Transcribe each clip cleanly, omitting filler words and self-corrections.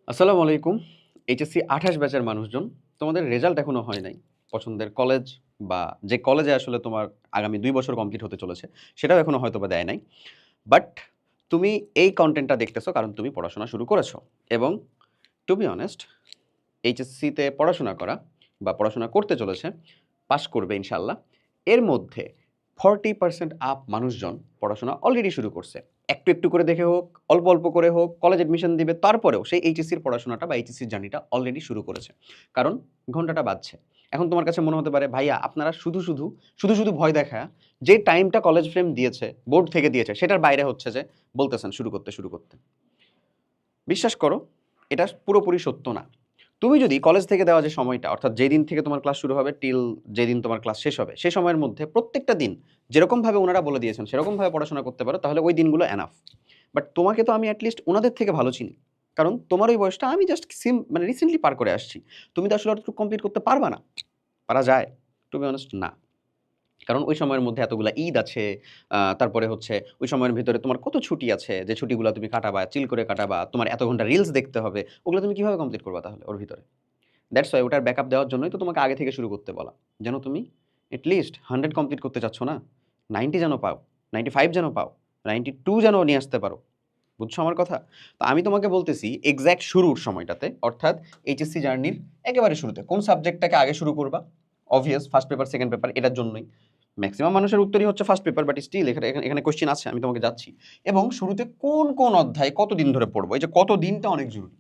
আসসালামু আলাইকুম। এইচএসসি ২৮ ব্যাচের মানুষজন, তোমাদের রেজাল্ট এখনো হয় নাই। পছন্দের কলেজ বা যে কলেজে আসলে তোমার আগামী ২ বছর কমপ্লিট হতে চলেছে, সেটাও এখনো হয়তোবা দেয় নাই। বাট তুমি এই কনটেন্টটা দেখতেছো কারণ তুমি পড়াশোনা শুরু করেছো এবং টু বি অনেস্ট এইচএসসিতে পড়াশোনা করা বা পড়াশোনা করতে চলেছে, পাস করবে ইনশাআল্লাহ। এর মধ্যে 40% আপ মানুষজন পড়াশোনা অলরেডি শুরু করছে। একটু, একটু করে দেখে হোক, অল্প, অল্প করে হোক, কলেজ অ্যাডমিশন দিবে। তারপরেও সেই এইচএসসির পড়াশোনাটা বা এইচএসসির জার্নিটা অলরেডি শুরু করেছে। কারণ ঘন্টাটা বাজছে। এখন তোমার কাছে মনে হতে পারে, "ভাইয়া আপনারা শুধু ভয় দেখায়া যে টাইমটা কলেজ ফ্রেম দিয়েছে, বোর্ড থেকে দিয়েছে, সেটার বাইরে হচ্ছে যে বলতেছেন শুরু করতে, শুরু করতে।" বিশ্বাস করো, এটা পুরোপুরি সত্য না। তুমি যদি কলেজ থেকে দেওয়া যে সময়টা, অর্থাৎ যেদিন থেকে তোমার ক্লাস শুরু হবে টিল যেদিন তোমার ক্লাস শেষ হবে, সে সময়ের মধ্যে প্রত্যেকটা দিন যেরকমভাবে উনারা বলে দিয়েছেন, সেরকমভাবে পড়াশোনা করতে পারো, তাহলে ওই দিনগুলো এনাফ। বাট তোমাকে তো আমি এটলিস্ট উনাদের থেকে ভালো চিনি। কারণ তোমার ওই বয়সটা আমি জাস্ট মানে রিসেন্টলি পার করে আসছি। তুমি তো আসলে অতটুকু কমপ্লিট করতে পারবা না। পারা যায়? টু বি অনেস্ট না। কারণ ওই সময়ের মধ্যে এতগুলা ঈদ আছে, তারপরে হচ্ছে ওই সময়ের ভিতরে তোমার কত ছুটি আছে, যে ছুটিগুলা তুমি কাটাবা, চিল করে কাটাবা, তোমার এত ঘন্টা রিলস দেখতে হবে, ওগুলো তুমি কিভাবে কমপ্লিট করবা তাহলে ওর ভিতরে? দ্যাটস ওয়াই ওটার ব্যাকআপ দেওয়ার জন্যই তো তোমাকে আগে থেকে শুরু করতে বলা। যেন তুমি এট লিস্ট 100 কমপ্লিট করতে চাচ্ছ না? 90 যেন পাও, 95 যেন পাও, 92 যেন নিয়ে আসতে পারো। বুঝছো আমার কথা? তো আমি তোমাকে বলতেছি এক্সাক্ট শুরুর সময়টাতে, অর্থাৎ এইচএসসি জার্নির একেবারে শুরুতে কোন সাবজেক্টটাকে আগে শুরু করবা? Obvious first paper, second paper, এটার জন্যই। মেক্সিমাম মানুষের উত্তরই হচ্ছে ফার্স্ট পেপার, বাট স্টিল এখানে কোয়েশ্চেন আছে, আমি তোমাকে যাচ্ছি। এবং শুরুতে কোন, কোন অধ্যায় কতদিন ধরে পড়বো? এই যে কত দিনটা অনেক জরুরি।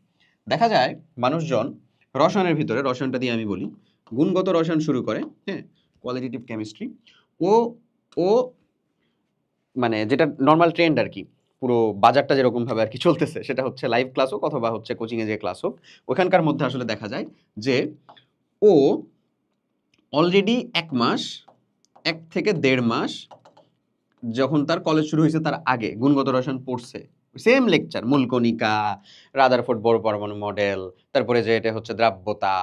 দেখা যায় মানুষজন রসায়নের ভিতরে, রসায়নটা দিয়ে আমি বলি, গুণগত রসায়ন শুরু করে, হ্যাঁ? Qualitative chemistry. ও ও মানে যেটা নরমাল ট্রেন্ড আরকি। পুরো বাজারটা যেরকমভাবে আরকি চলতেছে, সেটা হচ্ছে লাইভ ক্লাস হোক অথবা হচ্ছে কোচিংয়ে যে ক্লাস হোক, ওখানকার মধ্যে আসলে দেখা যায় যে ও অলরেডি ১ মাস, ১ থেকে ১.৫ মাস যখন তার কলেজ শুরু হইছে তার আগে গুণগত রসায়ন পড়ছে। সেম লেকচার, মূলকণিকা, রাদারফোর্ড বড় পরমাণু মডেল, তারপরে যে এটা হচ্ছে দ্রাব্যতা,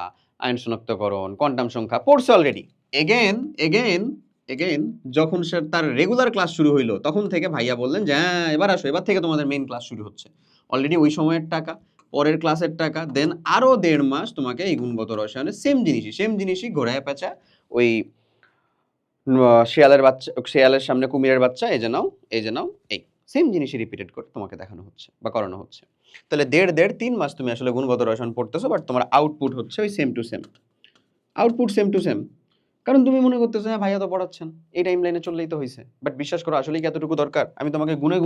আয়ন শনাক্তকরণ, কোয়ান্টাম সংখ্যা পড়ছে অলরেডি। এগেইন, এগেইন, এগেইন যখন সে তার রেগুলার ক্লাস শুরু হইল, তখন থেকে ভাইয়া বললেন যে, "হ্যাঁ, এবার আসো। এবার থেকে তোমাদের মেইন ক্লাস শুরু হচ্ছে।" অলরেডি ওই সময়ের টাকা, পরের ক্লাসের টাকা, দেন আরো ১.৫ মাস তোমাকে এই গুণগত রসায়নের সেম জিনিসই ঘোরায় পেঁচায় ওই শিয়ালের সামনে কুমিরের বাচ্চা, এই যে নাও, এই যে নাও, এই সেম জিনিসই রিপিটেড করে তোমাকে দেখানো হচ্ছে বা করানো হচ্ছে। তাহলে ১.৫ ৩ মাস তুমি আসলে গুণগত রসায়ন পড়তেছো, বাট তোমার আউটপুট হচ্ছে ওই same to same. Output same to same. কারণ তুমি মনে করতেছো, হ্যাঁ, ভাইয়া তো পড়াচ্ছেন, এই টাইম লাইনে চললেই তো হইছে। বাট বিশ্বাস করো আসলেই কি এতটুকু দরকার? আমি তোমাকে গুনে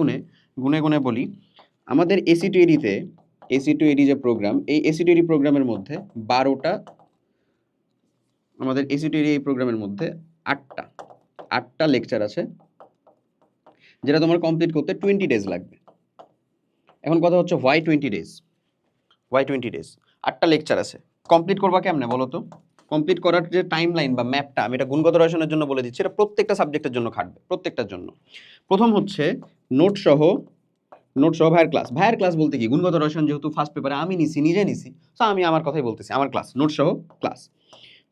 গুনে বলি। আমাদের এসি টু এডিতে, এসি টু এডি যে প্রোগ্রাম, এই এসি টু এডি প্রোগ্রামের মধ্যে ১২ টা, আমাদের এসি টু এডি এই প্রোগ্রামের মধ্যে ৮ টা লেকচার আছে, যেটা তোমার কমপ্লিট করতে 20 ডেজ লাগবে। এখন কথা হচ্ছে হোয়াই 20 ডেজ? Why 20 days? 8টা লেকচার আছে। কমপ্লিট করবা কেমনে বলো তো? কমপ্লিট করার যে টাইমলাইন বা ম্যাপটা, আমি এটা গুণগত রসায়নের জন্য বলে দিচ্ছি, এটা প্রত্যেকটা সাবজেক্টের জন্য খাটবে, প্রত্যেকটার জন্য। প্রথম হচ্ছে নোট সহ, ভাইয়ের ক্লাস বলতে কি, গুণগত রসায়ন যেহেতু ফার্স্ট পেপারে আমি নিছি, নিজে নিছি, সো আমি আমার কথাই বলতেছি, আমার ক্লাস, ক্লাস।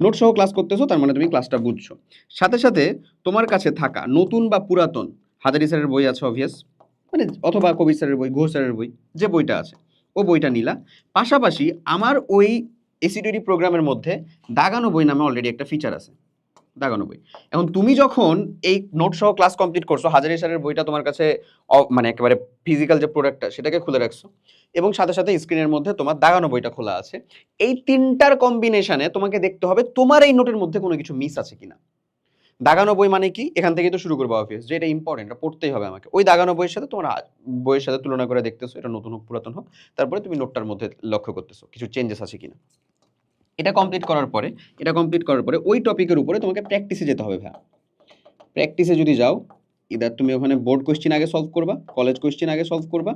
নোট সহ ক্লাস করতেছো, তার মানে তুমি ক্লাসটা বুঝছো। সাথে, সাথে তোমার কাছে থাকা নতুন বা পুরাতন হাজারী স্যারের বই আছে অবভিয়াস, মানে অথবা কবির স্যারের বই, ঘোষ স্যারের বই, যে বইটা আছে, ও বইটা নিলা। পাশাপাশি আমার ওই এসিডিডি প্রোগ্রামের মধ্যে দাগানো বই নামে অলরেডি একটা ফিচার আছে, দাগানো বই। এখন তুমি যখন এই নোট সহ ক্লাস কমপ্লিট করছো, হাজারী স্যারের বইটা তোমার কাছে মানে একেবারে ফিজিক্যাল যে প্রোডাক্টটা, সেটাকে খুলে রাখছো এবং সাথে, সাথে স্ক্রিনের মধ্যে তোমার দাগানো বইটা খোলা আছে। এই ৩টার কম্বিনেশনে তোমাকে দেখতে হবে তোমার এই নোটের মধ্যে কোনো কিছু মিস আছে কিনা। দাগানো বই মানে কি? এখান থেকেই তো শুরু করবো অবভিয়াস, যে এটা ইম্পর্টেন্ট, এটা পড়তেই হবে আমাকে। ওই দাগানো বইয়ের সাথে তোমার বইয়ের সাথে তুলনা করে দেখতেছো, এটা নতুন হোক পুরাতন হোক। তারপরে তুমি নোটটার মধ্যে লক্ষ্য করতেছো কিছু চেঞ্জেস আছে কিনা। এটা কমপ্লিট করার পরে ওই টপিকের উপরে তোমাকে প্র্যাকটিসে যেতে হবে ভাইয়া। প্র্যাকটিসে যদি যাও, ইদার তুমি ওখানে বোর্ড কোয়েশ্চেন আগে সলভ করবা, কলেজ কোয়েশ্চেন আগে সলভ করবা,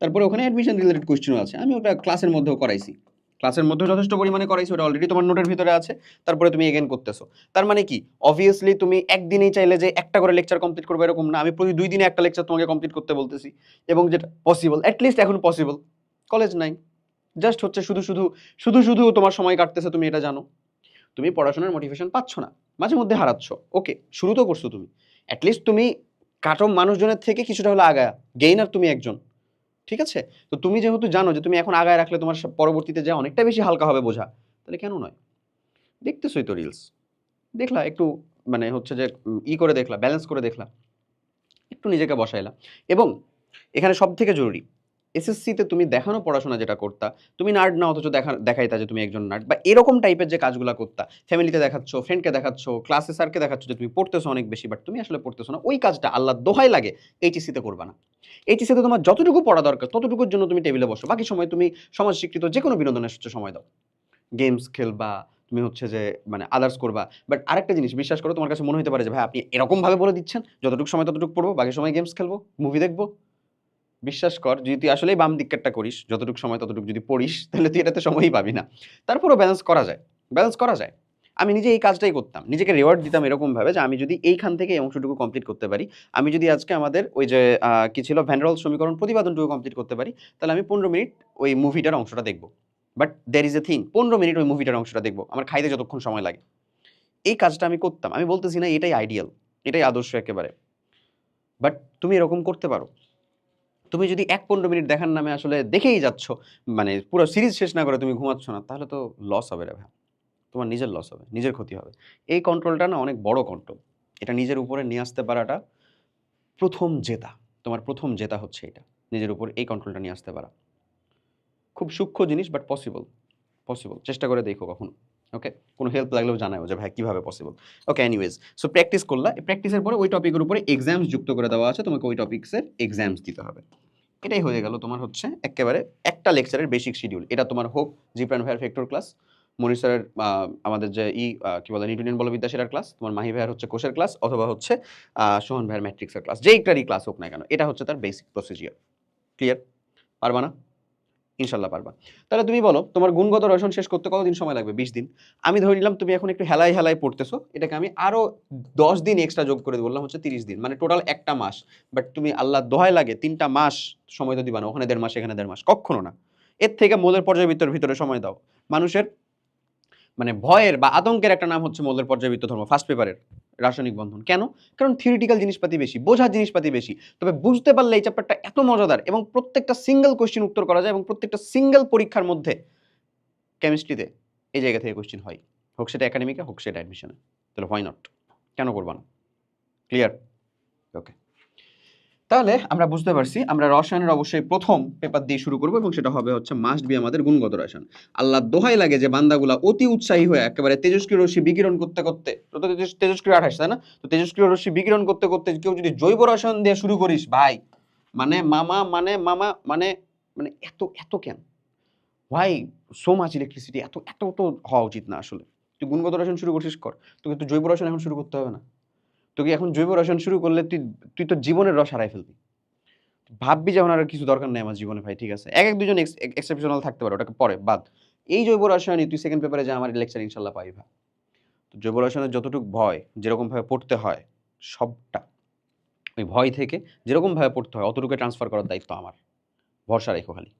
তারপরে ওখানে অ্যাডমিশন রিলেটেড কোয়েশ্চেনও আছে। আমি ওটা ক্লাসের মধ্যেও করাইছি। ক্লাসের মধ্যেও যথেষ্ট পরিমাণে করাইছি, ওটা অলরেডি তোমার নোটের ভিতরে আছে। তারপরে তুমি এগেইন করতেছো। তার মানে কি? অবভিয়াসলি তুমি একদিনেই চাইলে যে একটা করে লেকচার কমপ্লিট করবে এরকম না। আমি প্রতি ২ দিনে একটা লেকচার তোমাকে কমপ্লিট করতে বলতেছি এবং যেটা পসিবল, এট লিস্ট এখন পসিবল। কলেজ নাই। জাস্ট হচ্ছে শুধু তোমার সময় কাটতেছে, তুমি এটা জানো। তুমি পড়াশোনার মোটিভেশন পাচ্ছ না। মাঝে মধ্যে হারাচ্ছ। ওকে, শুরু তো করছো তুমি। এট লিস্ট তুমি কাটো মানুষজনের থেকে কিছুটা হলে আগায়া। গেইনার তুমি একজন। ঠিক আছে? তো তুমি যেহেতু জানো যে তুমি এখন আগায় রাখলে তোমার পরবর্তীতে যা অনেকটা বেশি হালকা হবে বোঝা, তাহলে কেন নয়? দেখতেছই তো রিলস। দেখলা একটু মানে হচ্ছে যে করে দেখলা, ব্যালেন্স করে দেখলা। একটু নিজেকে বসাইলা এবং এখানে সবথেকে জরুরি এসএসসিতে তুমি দেখানো পড়াশোনা যেটা করতা, তুমি নার্ড না অথচ দেখাইতা যে তুমি একজন নার্ড বা এরকম টাইপের যে কাজগুলা করতা, ফ্যামিলিতে দেখাচ্ছ, ফ্রেন্ডকে দেখাচ্ছ, ক্লাসে স্যারকে দেখাচ্ছ যে তুমি পড়তেছো অনেক বেশি, বাট তুমি আসলে পড়তেছো না। ওই কাজটা আল্লাহর দোহাই লাগে এইচএসসিতে করবা না। এইচএসসিতে তোমার যতটুকু পড়া দরকার ততটুকুর জন্য তুমি টেবিলে বসো। বাকি সময় তুমি সমাজ স্বীকৃত যেকোনো বিনোদনের সময় দাও। গেমস খেলবা, তুমি হচ্ছে যে মানে আদার্স করবা। বাট আরেকটা জিনিস বিশ্বাস করো, তোমার কাছে মনে হতে পারে যে ভাই আপনি এরকমভাবে বলে দিচ্ছেন, যতটুকু সময় ততটুকু পড়বো, বাকি সময় গেমস খেলবো, মুভি দেখবো। বিশ্বাস কর যদি তুই আসলেই বাম দিকেরটা করিস, যতটুকু সময় ততটুকু যদি পড়িস, তাহলে তুই এটাতে সময়ই পাবি না। তারপরেও ব্যালেন্স করা যায়, ব্যালেন্স করা যায়। আমি নিজে এই কাজটাই করতাম, নিজেকে রিওয়ার্ড দিতাম এরকমভাবে যে আমি যদি এইখান থেকে এই অংশটুকু কমপ্লিট করতে পারি, আমি যদি আজকে আমাদের ওই যে কি ছিল ভ্যান রোল সমীকরণ প্রতিপাদনটুকু কমপ্লিট করতে পারি, তাহলে আমি 15 মিনিট ওই মুভিটার অংশটা দেখবো। But there is a thing, 15 minute ওই মুভিটার অংশটা দেখবো, আমার খাইতে যতক্ষণ সময় লাগে। এই কাজটা আমি করতাম। আমি বলতেছি না এটাই আইডিয়াল, এটাই আদর্শ একেবারে। বাট তুমি এরকম করতে পারো। তুমি যদি ১-১৫ মিনিট দেখার নামে আসলে দেখেই যাচ্ছ, মানে পুরো সিরিজ শেষ না করে তুমি ঘুমাচ্ছ না, তাহলে তো লস হবে রে ভাই। তোমার নিজের লস হবে, নিজের ক্ষতি হবে। এই কন্ট্রোলটা না অনেক বড় কন্ট্রোল। এটা নিজের উপরে নিয়ে আসতে পারাটা ১ম জেতা। তোমার ১ম জেতা হচ্ছে এটা। নিজের উপর এই কন্ট্রোলটা নিয়ে আসতে পারা। খুব সূক্ষ্ম জিনিস বাট পসিবল। পসিবল। চেষ্টা করে দেখো কখনো। ওকে? কোনো হেল্প লাগলেও জানাও যে ভাই কিভাবে পসিবল। ওকে এনিওয়েজ। সো প্র্যাকটিস করলা। এই প্র্যাকটিসের পরে ওই টপিকের উপরে এক্সামস যুক্ত করে দেওয়া আছে। তোমাকে ওই টপিকসের এক্সামস দিতে হবে। এটাই হয়ে গেল তোমার হচ্ছে এক্কেবারে একটা লেকচারের বেসিক শিডিউল। এটা তোমার হোক জিপ্রান ভাইয়ের ভেক্টর ক্লাস, মনির স্যারের আমাদের যে কি বলে নিউটনিয়ান বলবিদ্যা সেটার ক্লাস, তোমার মাহি ভাইয়ের হচ্ছে কোষের ক্লাস অথবা হচ্ছে সোহন ভাইয়ের ম্যাট্রিক্সের ক্লাস। যেইটারই ক্লাস হোক না কেন, এটা হচ্ছে তার বেসিক প্রসিজিওর। ক্লিয়ার? পারবা না? ইনশাল্লাহ পারবা। তাহলে তুমি বলো তোমার গুণগত রসায়ন শেষ করতে কতদিন সময় লাগবে? 20 দিন। আমি ধরে নিলাম তুমি এখন একটু হেলায় হেলায় পড়তেছো। এটাকে আমি আরো 10 দিন এক্সট্রা যোগ করে বললাম হচ্ছে 30 দিন। মানে টোটাল একটা মাস। বাট তুমি আল্লাহর দোহাই লাগে 3টা মাস সময় তো দিবা না। ওখানে 1.5 মাস এখানে 1.5 মাস। কক্ষনো না। এর থেকে মৌলের পর্যায়বৃত্তের ভিতরে সময় দাও। মানুষের মানে ভয়ের বা আতঙ্কের একটা নাম হচ্ছে মৌলের পর্যায়বৃত্ত ধর্ম ফার্স্ট পেপারের রাসায়নিক বন্ধন। কেন? কারণ থিওরিটিক্যাল জিনিসপাতি বেশি, বোঝার জিনিসপাতি বেশি। তবে বুঝতে পারলে এই চ্যাপ্টারটা এত মজাদার এবং প্রত্যেকটা সিঙ্গেল কোশ্চেন উত্তর করা যায় এবং প্রত্যেকটা সিঙ্গেল পরীক্ষার মধ্যে কেমিস্ট্রিতে এই জায়গা থেকে কোশ্চেন হয়। হোক সেটা একাডেমিকে, হোক সেটা অ্যাডমিশনে। তাহলে হোয়াই নট? কেন করবা না? ক্লিয়ার? ওকে। তাহলে আমরা বুঝতে পারছি আমরা রসায়নের অবশ্যই প্রথম পেপার দিয়ে শুরু করব এবং সেটা হবে হচ্ছে মাস্ট বি আমাদের গুণগত রসায়ন। আল্লাহর দোহাই লাগে যে বান্দাগুলা অতি উৎসাহী হয়ে একেবারে তেজস্ক্রিয় রশ্মি বিকিরণ করতে করতে, তো তেজস্ক্রিয় 28 তাই না? তো তেজস্ক্রিয় রশ্মি বিকিরণ করতে করতে কেউ যদি জৈব রসায়ন দিয়ে শুরু করিস ভাই, মানে মামা মানে মামা মানে মানে এত এত কেন? Why so much electricity? এত এত তো হওয়া উচিত না আসলে। তুই গুণগত রসায়ন শুরু করছিস কর, তোকে তো জৈব রসায়ন এখন শুরু করতে হবে না। তোকে এখন জৈব রসায়ন শুরু করলে তুই তুই তোর জীবনের রস হারাই ফেলবি। ভাববি যে আমার আর কিছু দরকার নেই আমার জীবনে ভাই, ঠিক আছে? এক দুজন এক্সেপশনাল থাকতে পারে, ওটাকে পরে বাদ। এই জৈব রসায়নই তুই সেকেন্ড পেপারে যা আমার লেকচার ইনশাল্লাহ পাইবা। তো জৈব রসায়নের যতটুকু ভয় যেরকমভাবে পড়তে হয় সবটা ওই ভয় থেকে যেরকমভাবে পড়তে হয় অতটুকু ট্রান্সফার করার দায়িত্ব আমার। ভরসা রেখো খালি।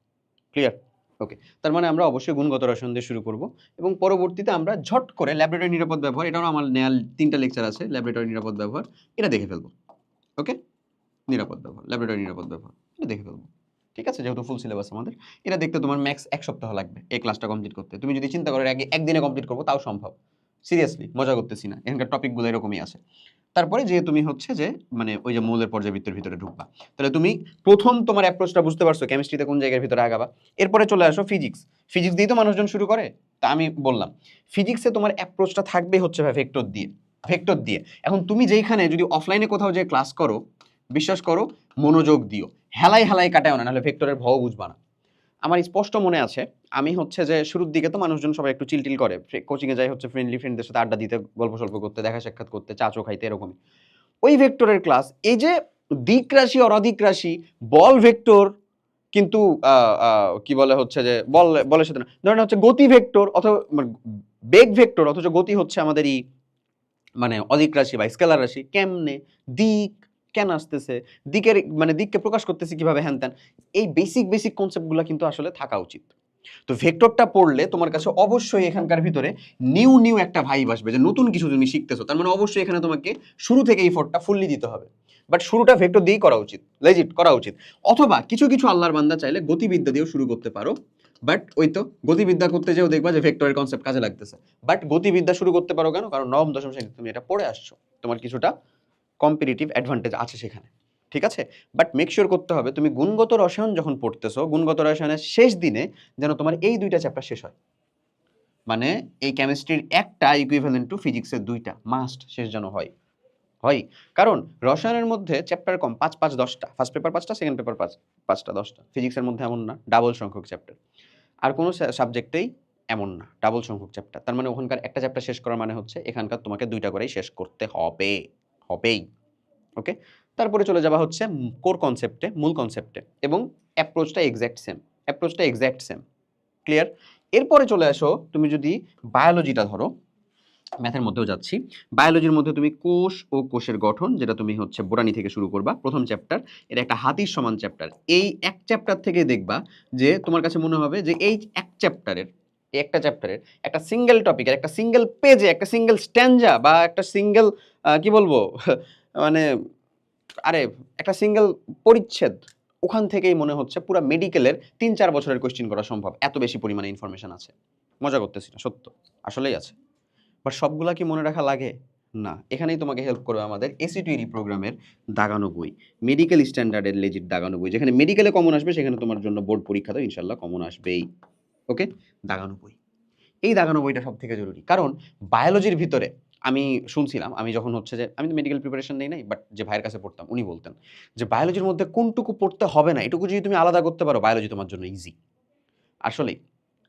ক্লিয়ার? ওকে। তার মানে আমরা অবশ্যই গুণগত রসায়ন দিয়ে শুরু করব এবং পরবর্তীতে আমরা ঝট করে ল্যাবরেটরি নিরাপদ ব্যবহার, এটাও আমার নেয়াল 3টা লেকচার আছে ল্যাবরেটরি নিরাপদ ব্যবহার, এটা দেখে ফেলবো। ওকে? নিরাপদ ব্যবহার, ল্যাবরেটরি নিরাপদ ব্যবহার, এটা দেখে ফেলবো। ঠিক আছে? যেহেতু ফুল সিলেবাস আমাদের, এটা দেখতে তোমার ম্যাক্স 1 সপ্তাহ লাগবে এই ক্লাসটা কমপ্লিট করতে। তুমি যদি চিন্তা করো আগে একদিনে কমপ্লিট করবো তাও সম্ভব। সিরিয়াসলি মজা করতেছি না, এখানকার টপিকগুলো এরকমই আছে। তারপরে যে তুমি হচ্ছে যে মানে ওই যে মৌলের পর্যায়বৃত্তের ভিতরে ঢুকবা, তাহলে তুমি প্রথম তোমার অ্যাপ্রোচটা বুঝতে পারছো কেমিস্ট্রিতে কোন জায়গার ভিতরে আগাবা। এরপরে চলে আসো ফিজিক্স। ফিজিক্স দিয়ে তো মানুষজন শুরু করে। তা আমি বললাম ফিজিক্সে তোমার অ্যাপ্রোচটা থাকবে হচ্ছে ভাই ভেক্টর দিয়ে, ভেক্টর দিয়ে। এখন তুমি যেইখানে যদি অফলাইনে কোথাও যে ক্লাস করো, বিশ্বাস করো মনোযোগ দিও, হেলাই হেলাই কাটায়ও না, নাহলে ভেক্টরের ভাও বুঝবা না। আমার স্পষ্ট মনে আছে আমি হচ্ছে যে শুরুর দিকে তো মানুষজন সবাই একটু চিলটিল করে, কোচিংয়ে যাই হচ্ছে ফ্রেন্ডলি ফ্রেন্ডদের সাথে আড্ডা দিতে, গল্প সল্প করতে, দেখা সাক্ষাৎ করতে, চা চো খাইতে, এরকমই। ওই ভেক্টরের ক্লাস, এই যে দিক রাশি আর অদিক রাশি, বল ভেক্টর কিন্তু কি বলে হচ্ছে যে বলের সাথে না, ধরেন হচ্ছে গতি ভেক্টর অথবা বেগ ভেক্টর অথচ গতি হচ্ছে আমাদেরই মানে অদিক রাশি বা স্কেলার রাশি, কেমনে দিক কেন আসতেছে, দিকের মানে দিককে প্রকাশ করতেছে কিভাবে, হ্যান ত্যান, এই বেসিক বেসিক কনসেপ্টগুলো কিন্তু আসলে থাকা উচিত। তো ভেক্টরটা পড়লে তোমার কাছে অবশ্যই এখানকার ভিতরে নিউ নিউ একটা ভাইব আসবে যে নতুন কিছু তুমি শিখতেছো, তার মানে অবশ্যই এখানে তোমাকে শুরু থেকে এফোর্টটা ফুললি দিতে হবে। বাট শুরুটা ভেক্টর দিয়েই করা উচিত, লেজিট করা উচিত। অথবা কিছু কিছু আল্লাহর বান্দা চাইলে গতিবিদ্যা দিয়েও শুরু করতে পারো, বাট ওই তো গতিবিদ্যা করতে যেও দেখবা যে ভেক্টরের কনসেপ্ট কাজে লাগতেছে। বাট গতিবিদ্যা শুরু করতে পারো কেন? কারণ নবম দশম শ্রেণীতে তুমি এটা পড়ে আসছো, তোমার কিছুটা কম্পিটিটিভ অ্যাডভান্টেজ আছে সেখানে, ঠিক আছে? বাট মেক শিওর করতে হবে তুমি গুণগত রসায়ন যখন পড়তেছো, গুণগত রসায়নের শেষ দিনে যেন তোমার এই দুইটা চ্যাপ্টার শেষ হয়। মানে এই কেমিস্ট্রির একটা ইকুইভ্যালেন্ট টু ফিজিক্সের দুইটা মাস্ট শেষ যেন হয়। কারণ রসায়নের মধ্যে চ্যাপ্টার কম, 5-5-10টা, ফার্স্ট পেপার 5টা, সেকেন্ড পেপার 5-5-10টা। ফিজিক্সের মধ্যে এমন না, ডাবল সংখ্যক চ্যাপ্টার। আর কোনো সাবজেক্টেই এমন না, ডাবল সংখ্যক চ্যাপ্টার। তার মানে ওখানকার একটা চ্যাপ্টার শেষ করার মানে হচ্ছে এখানকার তোমাকে দুইটা করেই শেষ করতে হবেই। ওকে, তারপরে চলে যাওয়া হচ্ছে কোর কনসেপ্টে, মূল কনসেপ্টে, এবং অ্যাপ্রোচটা এক্স্যাক্ট সেম। ক্লিয়ার? এরপরে চলে আসো, তুমি যদি বায়োলজিটা ধরো, ম্যাথের মধ্যেও যাচ্ছি, বায়োলজির মধ্যে তুমি কোষ ও কোষের গঠন, যেটা তুমি হচ্ছে বোটানি থেকে শুরু করবা, প্রথম চ্যাপ্টার। এটা একটা হাতির সমান চ্যাপ্টার। এই এক চ্যাপ্টার থেকে দেখবা যে তোমার কাছে মনে হবে যে এই একটা চ্যাপ্টারের একটা সিঙ্গেল টপিকের একটা সিঙ্গেল পেজে একটা সিঙ্গেল স্ট্যান্জা বা একটা সিঙ্গেল কি বলবো মানে আরে একটা সিঙ্গেল পরিচ্ছেদ, ওখান থেকেই মনে হচ্ছে পুরো মেডিকেলের 3-4 বছরের কোয়েশ্চেন করা সম্ভব, এত বেশি পরিমাণে ইনফরমেশন আছে। মজা করতেছি না, সত্য, আসলেই আছে। বাট সবগুলা কি মনে রাখা লাগে? না। এখানেই তোমাকে হেল্প করবে আমাদের এসিটিউরি প্রোগ্রামের দাগানো বই, মেডিকেল স্ট্যান্ডার্ডের লেজিট দাগানো বই। যেখানে মেডিকেলে কমন আসবে সেখানে তোমার জন্য বোর্ড পরীক্ষাতেও ইনশাল্লাহ কমন আসবেই। ওকে, দাগানো বই, এই দাগানো বইটা সব থেকে জরুরি। কারণ বায়োলজির ভিতরে আমি শুনছিলাম, আমি যখন হচ্ছে যে আমি তো মেডিকেল প্রিপারেশন নেই নাই, বাট যে ভাইয়ের কাছে পড়তাম উনি বলতেন যে বায়োলজির মধ্যে কোনটুকু পড়তে হবে না, এটুকু যদি তুমি আলাদা করতে পারো বায়োলজি তোমার জন্য ইজি। আসলেই।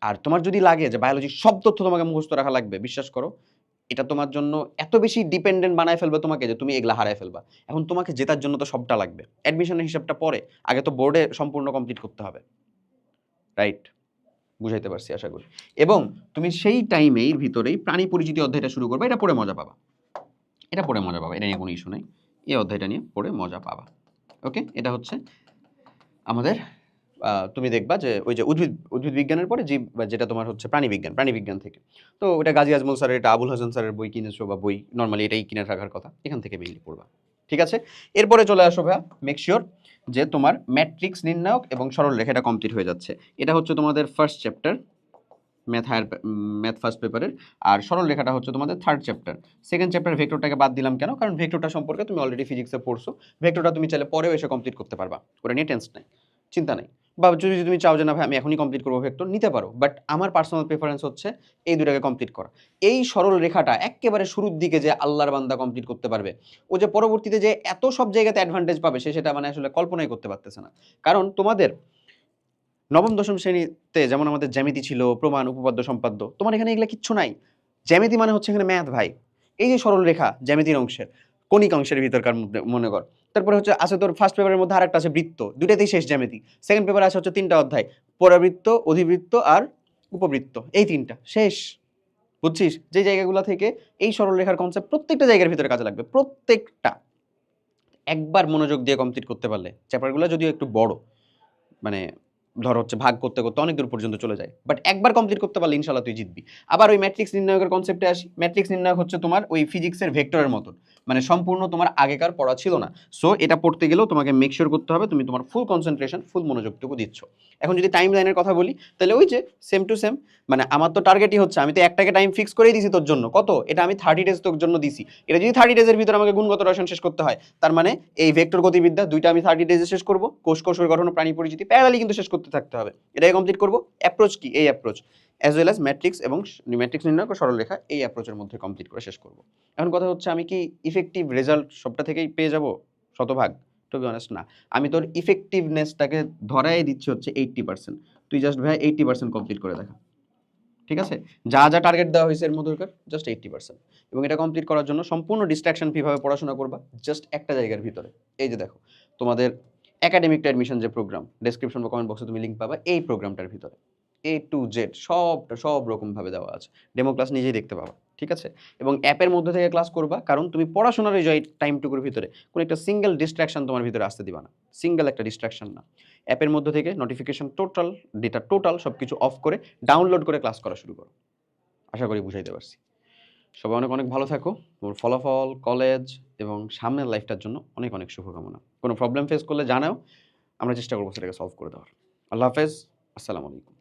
আর তোমার যদি লাগে যে বায়োলজির সব তথ্য তোমাকে মুখস্থ রাখা লাগবে, বিশ্বাস করো এটা তোমার জন্য এত বেশি ডিপেন্ডেন্ট বানায় ফেলবে তোমাকে যে তুমি এগুলা হারায় ফেলবা। এখন তোমাকে জেতার জন্য তো সবটা লাগবে, অ্যাডমিশনের হিসাবটা পরে, আগে তো বোর্ডে সম্পূর্ণ কমপ্লিট করতে হবে, রাইট? বুঝাইতে পারছি আশা করি। এবং তুমি সেই টাইমের ভিতরেই প্রাণী পরিচিতি অধ্যায়টা শুরু করবে, এটা পড়ে মজা পাবা, এটা নিয়ে কোনো ইস্যু নাই, এই অধ্যায়টা নিয়ে পড়ে মজা পাবা। ওকে, এটা হচ্ছে আমাদের তুমি দেখবা যে ওই যে উদ্ভিদ বিজ্ঞানের পরে জীব, যেটা তোমার হচ্ছে প্রাণী বিজ্ঞান থেকে, তো ওটা গাজী আজমল স্যারের, এটা আবুল হাসান স্যারের বই কিনেছো, বা বই নর্মালি এটাই কিনে রাখার কথা, এখান থেকে মেইনলি পড়বা। ঠিক আছে, এরপরে চলে আসো ভাইয়া, মেক শিওর যে তোমার ম্যাট্রিক্স নির্ণায়ক এবং সরলরেখা এটা কমপ্লিট হয়ে যাচ্ছে। এটা হচ্ছে তোমাদের ফার্স্ট চ্যাপ্টার ম্যাথ ফার্স্ট পেপারের, আর সরলরেখাটা হচ্ছে তোমাদের থার্ড চ্যাপ্টার। সেকেন্ড চ্যাপ্টার ভেক্টরটাকে বাদ দিলাম কেন? কারণ ভেক্টরটা সম্পর্কে তুমি অলরেডি ফিজিক্সে পড়ছো, ভেক্টরটা তুমি চাইলে পরেও এসে কমপ্লিট করতে পারবা, ওটা নিয়ে টেনশন নাই, চিন্তা নাই। বা যদি তুমি চাও যে না ভাই আমি এখনই কমপ্লিট করবো ভেক্টর, নিতে পারো, বাট আমার পার্সোনাল প্রেফারেন্স হচ্ছে এই দুটাকে কমপ্লিট করা। এই সরল রেখাটা একেবারে শুরুর দিকে যে আল্লাহর বান্দা কমপ্লিট করতে পারবে, ও যে পরবর্তীতে যে এত সব জায়গাতে অ্যাডভান্টেজ পাবে সেটা মানে আসলে কল্পনাই করতে পারতেছে না। কারণ তোমাদের নবম দশম শ্রেণীতে যেমন আমাদের জ্যামিতি ছিল, প্রমাণ, উপপাদ্য, সম্পাদ্য, তোমার এখানে এগুলো কিচ্ছু নাই। জ্যামিতি মানে হচ্ছে এখানে ম্যাথ ভাই। এই যে সরল রেখা জ্যামিতির অংশের, কণিক অংশের ভিতরকার মধ্যে মনে কর। তারপরে হচ্ছে আছে তোর ফার্স্ট পেপারের মধ্যে আরেকটা আছে বৃত্ত, দুটাতেই শেষ জ্যামিতি। সেকেন্ড পেপারে আছে হচ্ছে 3টা অধ্যায়, পরাবৃত্ত, অধিবৃত্ত আর উপবৃত্ত, এই 3টা শেষ। বুঝছিস? যে জায়গাগুলো থেকে এই সরল রেখার কনসেপ্ট প্রত্যেকটা জায়গার ভিতরে কাজে লাগবে, প্রত্যেকটা। একবার মনোযোগ দিয়ে কমপ্লিট করতে পারলে, চ্যাপ্টারগুলো যদিও একটু বড়, মানে ধর হচ্ছে ভাগ করতে করতে অনেক দূর পর্যন্ত চলে যায়, বাট একবার কমপ্লিট করতে পারলে ইনশাল্লাহ তুই জিতবি। আবার ওই ম্যাট্রিক্স নির্ণায়কের কনসেপ্টে আসি। ম্যাট্রিক্স নির্ণায়ক হচ্ছে তোমার ওই ফিজিক্সের ভেক্টরের মতন, মানে সম্পূর্ণ তোমার আগেকার পড়া ছিল না। সো এটা পড়তে গেলেও তোমাকে মেক শিওর করতে হবে তুমি তোমার ফুল কনসেন্ট্রেশন, ফুল মনোযোগটুকু দিচ্ছ। এখন যদি টাইম লাইনের কথা বলি, তাহলে ওই যে সেম টু সেম, মানে আমার তো টার্গেটই হচ্ছে, আমি তো একটাকে টাইম ফিক্স করেই দিছি তোর জন্য, কত এটা আমি 30 ডেজ তোর জন্য দিছি। এটা যদি 30 ডেজের ভিতরে আমাকে গুণগত রসায়ন শেষ করতে হয়, তার মানে এই ভেক্টর গতিবিদ্যা দুইটা আমি 30 ডেজে শেষ করব, কোষের গঠন ও প্রাণী পরিচিতি প্যারালালি কিন্তু শেষ করতে থাকতে হবে, এটাকে কমপ্লিট করব। অ্যাপ্রোচ কি? এই approach as well as matrix এবং ম্যাট্রিক্স নির্ণয় ও সরলরেখা, এই অ্যাপ্রোচের মধ্যে কমপ্লিট করে শেষ করব। এখন কথা হচ্ছে আমি কি ইফেক্টিভ রেজাল্ট সবটা থেকেই পেয়ে যাব শতভাগ? টু বি অনেস্ট না। আমি তোর ইফেক্টিভনেসটাকে ধরাই দিচ্ছি হচ্ছে 80%। তুই জাস্ট ভাই 80% কমপ্লিট করে দেখা, ঠিক আছে? যা যা টার্গেট দেওয়া হয়েছে এর মধ্যে জাস্ট 80%। এবং এটা কমপ্লিট করার জন্য সম্পূর্ণ ডিস্ট্রাকশন ফ্রিভাবে পড়াশোনা করবা, জাস্ট একটা জায়গার ভিতরে। এই যে দেখো তোমাদের একাডেমিক টু অ্যাডমিশন যে প্রোগ্রাম, ডেসক্রিপশন বা কমেন্ট বক্সে তুমি লিঙ্ক পাবা, এই প্রোগ্রামটার ভিতরে A to Z সব রকমভাবে দেওয়া আছে। ডেমো ক্লাস নিজেই দেখতে পাবা, ঠিক আছে? এবং অ্যাপের মধ্যে থেকে ক্লাস করবা, কারণ তুমি পড়াশোনার এই টাইমটুকুর ভিতরে কোনো একটা সিঙ্গেল ডিস্ট্রাকশন তোমার ভিতরে আসতে দিবা না, সিঙ্গেল একটা ডিস্ট্রাকশন না। অ্যাপের মধ্যে থেকে নোটিফিকেশন টোটাল সব কিছু অফ করে ডাউনলোড করে ক্লাস করা শুরু করো। আশা করি বুঝাইতে পারছি। সবাই অনেক, অনেক ভালো থাকো। তোমার ফলাফল, কলেজ এবং সামনের লাইফটার জন্য অনেক, অনেক শুভকামনা। কোনো প্রবলেম ফেস করলে জানাও। আমরা চেষ্টা করব সেটাকে সলভ করে দেওয়ার। আল্লাহ হাফেজ। আসসালামু আলাইকুম।